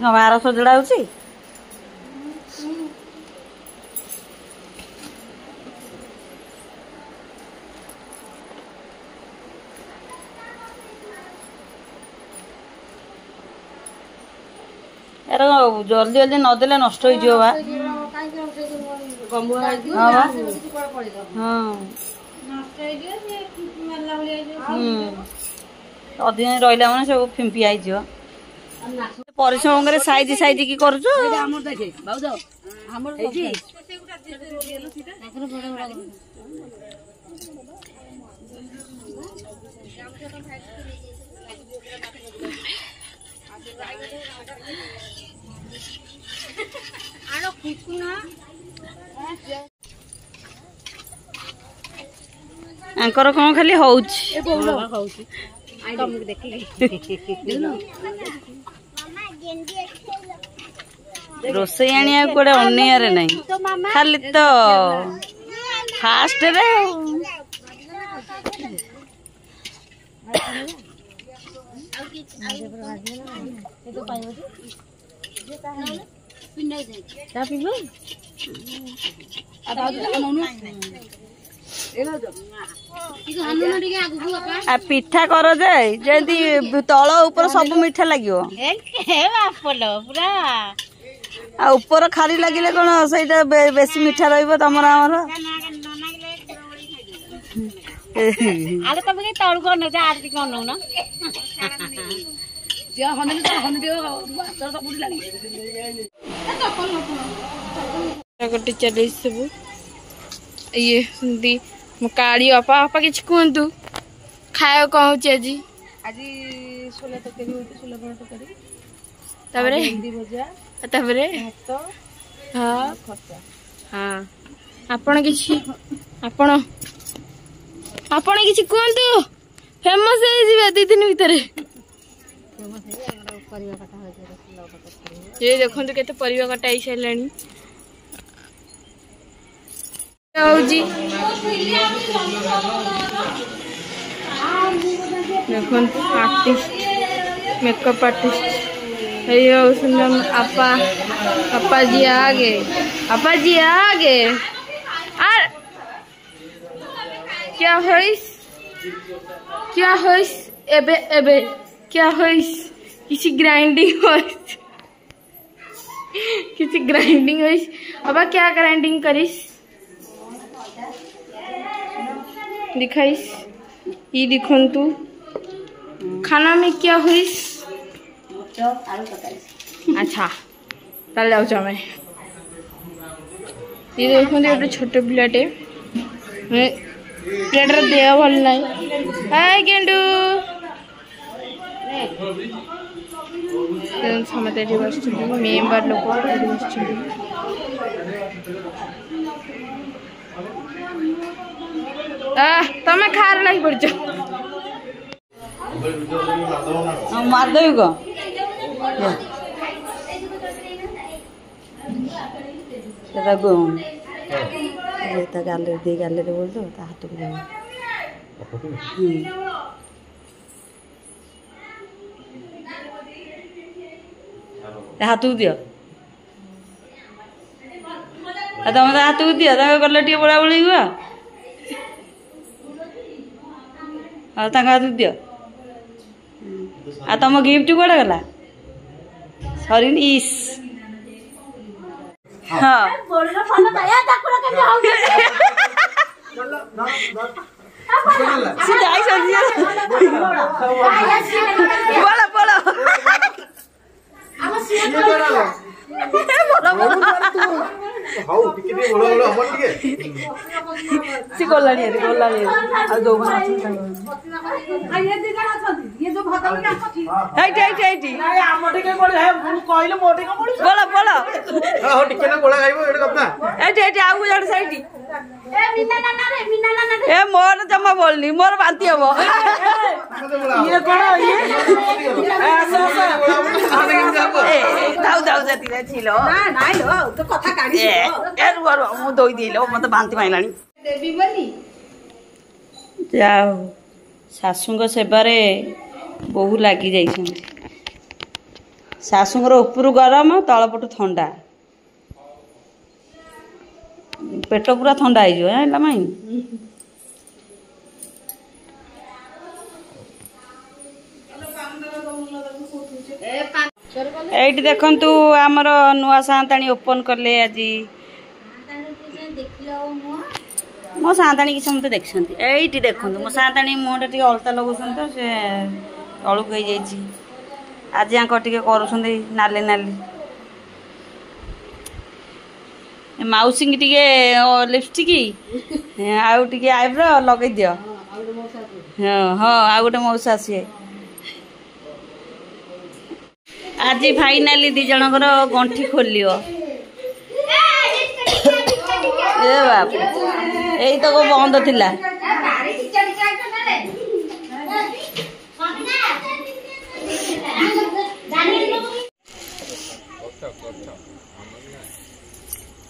बार सजड़ा होची यार जल्दी जल्दी नदेले नष्ट हो बा अधिक रहा मैंने सब फिंपी आई परिश्रम साइज साइज की कर आंकर कौन खाली रोसई आने कौटे अनियारे नहीं खाली तो फास्ट रे पिठा कर जमी तल ऊपर सब मीठा लगे ऊपर खाली लगे कौन से बेसी मीठा रम गोटे चल सब ये काली अपा अपा कि कहतु खाया कौन आज आज सोला तरकारी सोला बड़ा तरकारी हाँ हाँ आपण किछि आपण किछि कहतु फेमस है जी दी दिन भीतर ये देखो केते परिवा कटा आई साराणी देखो आर्टिस्ट मेकअप आर्टिस्ट आपा आपा जी आगे और क्या होइस एबे एबे क्या होइस किसी ग्राइंडिंग होइस अब क्या ग्राइंडिंग करिस दिखाइस ये दिखंतु खाना में क्या हुई अच्छा ताल जाऊँ मैं ये देखो गोटे छोट पिलाटे पिलाटर देह भल ना हाय गेंडू समस्त ये बस मेम्बर लोक बस तमें खार लगी पड़ मारदेवी को गैलरी बोल दो हाथ को हाथ को दियो तुम हाथ को दियो गले टे बड़ा बड़ी हुआ हाथ दियो आ तुम गिफ्ट कौड़े गला सरी इस हाँ मोर जमा बोलनी मोर बांती हम मत बांती माइला जाओ शाशु सेबार बहु लगी जाइछन शाशुंर उपरू गरम तलपटू ठंडा पेट पूरा ठंडा है माई एठी देखंतु आमर नुआ सांताणी ओपन करले आज मो सांताणी की समते देखछंती एठी देखंतु मो सांताणी मुंडा टिके अलता लगुछन तो से तळुक हो जाईची आज आंको टिके करूछंती नाली नाली माउसी की टिके लिपस्टिक आउ टिके आईब्रो लगे दियो हाँ हाँ आ गोटे मौसा आसी आज फाइनाली दी जनकर गंठी खोलियो ए बाप यही तो बंद थिला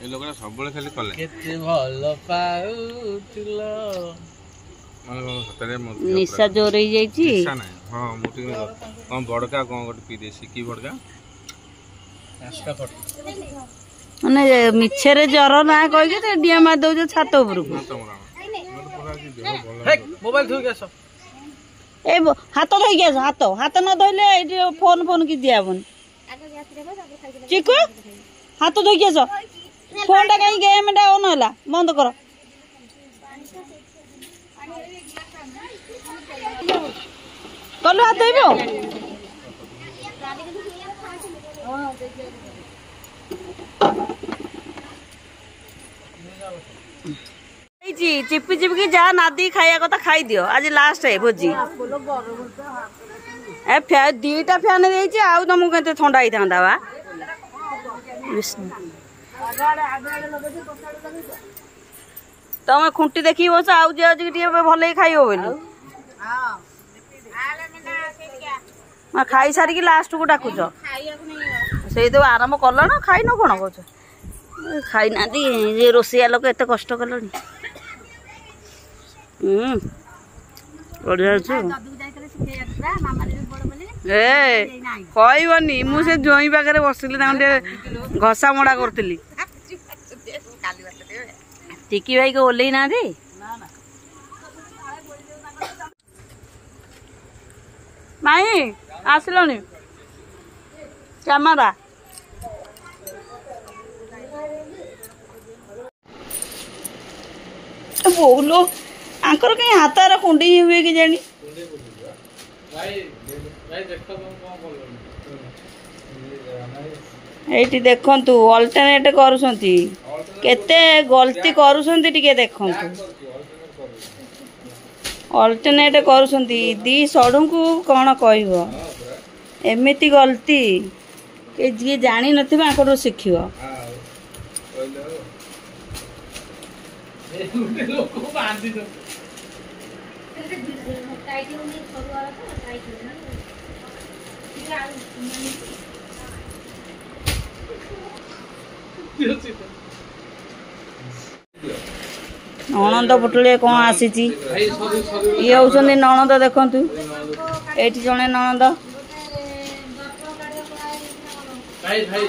ए लोग सब बळे खाली कले केते भल पाउतिलो माने सतरे निशा जोर हो जाईची निशा नहीं हां मोटी कौन बड़का कौन गोटे पी देसी की बड़का आस्का फट माने मिछरे जर ना कह के ते डिया मार दउ छात ऊपर को मोबाइल धोई के आसो ए हाथ धोई के आसो हाथ हाथ न धोइले फोन फोन की दियाबन चिकु हाथ धोई के आसो फोन टा कहीं गेम टा ऑन होला बंद करो कलो हाथ धोइबो चिपी चिपकी जहाँ नादी खाया कथा खाई दियो आज लास्ट है भोजी ए दीटा फैन देइछि आउ तुमको केते ठंडा ही था बा तमे खुंटी देखी बस आउ जे आज भले खाइबो बोली मैं खाई सारी की लास्ट को डाकुच से तो आरंभ कल ना खाई न कौन कह खाई ना रोसिया लोक एत कष्ट कल कहबनी मुझे जोई पाखे बसली घसा मड़ा करी टिकी भाई को ओल्ल ना माई आसलनी कैमरा बोलो आंकर कहीं हाथ कुंडी हुए कि जानी एठी देखंतु अल्टरनेट करूसंती केते गलती करूसंती टिके देखंतु अल्टरनेट करूसंती दी सडू को कौन कहबो एमिति गलती के जी जानी नथिबा आंकर शिखिबो ननंद पुटुले कौन आसी ये होउछन्ती ननंद देखंतु एठी जने ननंद भाई भाई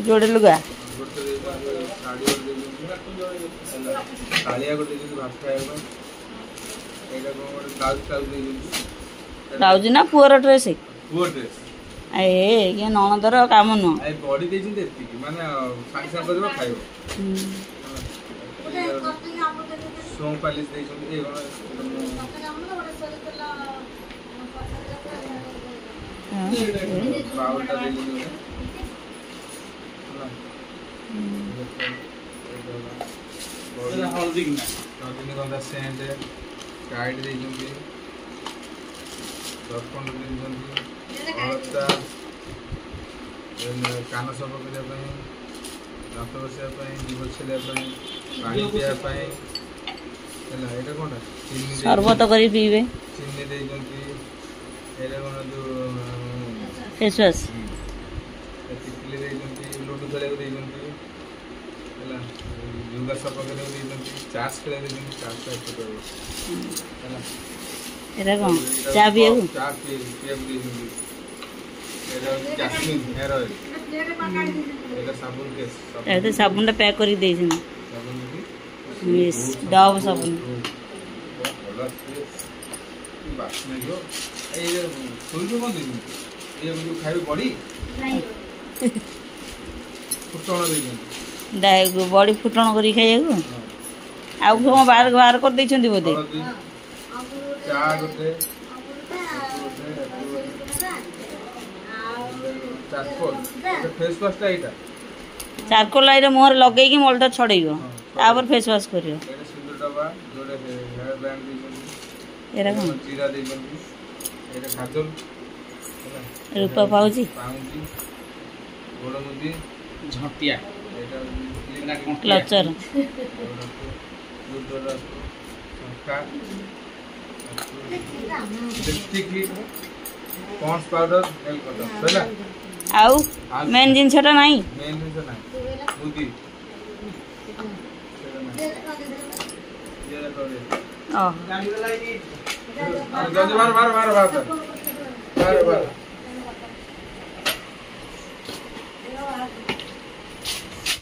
जोड़े लुगा ब्लाउज ना पुअर ड्रेस ए ये ननदर काम नुह बॉडी देजिन देती माने साइड साइड करबा खाइबो सो पालिस देछन ए बावटा देजिन हल्दी रजनीगंधा सेंट टाइट देजिन दर्पण देजिन अलता कान सब करने दात बसा जीव छेलिया पानी पिया कौन शरबत करी पीबे चीनी देइजंती एरा कौन जो फेस वॉश टिकली देइजंती लड्डू खेले देइजंती ହେଲା yoga ସଫା କରିବାକୁ ଦେଇଛନ୍ତି ଚାର୍ଜ କରିବାକୁ ଦେଇଛନ୍ତି ଚାର୍ଜ ଟାଇପ କରିବ ହେଲା ଏଟା କ'ଣ ଚା ପିଇବାକୁ ଚା ପିଇବାକୁ ଦେଇଛନ୍ତି ଏଟା ଜାସ୍ମିନ୍ ହେୟାର ଅଏଲ ଏଟା ସାବୁନ କେସ୍ ଏଟା ସାବୁନଟା ପ୍ୟାକ୍ କରିକି ଦେଇଛନ୍ତି ସାବୁନ କି ମିସ୍ ଡବ୍ ସାବୁନ ଭଲ ବାସ୍ନା ଯିବ ଏଇ ସୋରିଷ କ'ଣ ଦେଇଛନ୍ତି ଏଇ ଯୋଉ ଖାଇବେ ବଡ଼ି ଫୁଟଣ ଦେଇଛନ୍ତି ବଡ଼ି ଫୁଟଣ କରିକି ଖାଇବାକୁ ଆଉ କ'ଣ ବାହାର କରିଦେଇଛନ୍ତି ବୋଧେ ହଳଦୀ ଚା ଗୋଟେ ଫେସ୍ ୱାଶଟା ଏଇଟା ଚାରକୋଲ ଲାଇରେ ମୁହଁରେ ଲଗେଇକି ମଳଟା ଛଡ଼େଇବ ତାପରେ ଫେସ୍ ୱାଶ୍ କରିବ ଏଇଟା ସିନ୍ଦୁର ଡବା ଯୋଉଟା ହେୟାର ବ୍ୟାଣ୍ଡ ଦେଇଛନ୍ତି ଏରା କ'ଣ ଜିରା ଦେଇଛନ୍ତି ଏଇଟା କାଜଲ ରୂପା ପାଉଛି ପାଉଁଜି ଗୋଡ଼ ମୁଦି ଝଟିଆ ଏଇଟା କ୍ଲଚର ଶଙ୍ଖା ଲିପଷ୍ଟିକ୍ ପଣ୍ଡସ୍ ପାଉଡର ନେଲ୍ କଟର ସରିଲା ଆଉ ମେନ୍ ଜିନିଷଟା ନାହିଁ ମେନ୍ ଜିନିଷ ନାହିଁ ମୁଦି ଓହୋ ବାହାର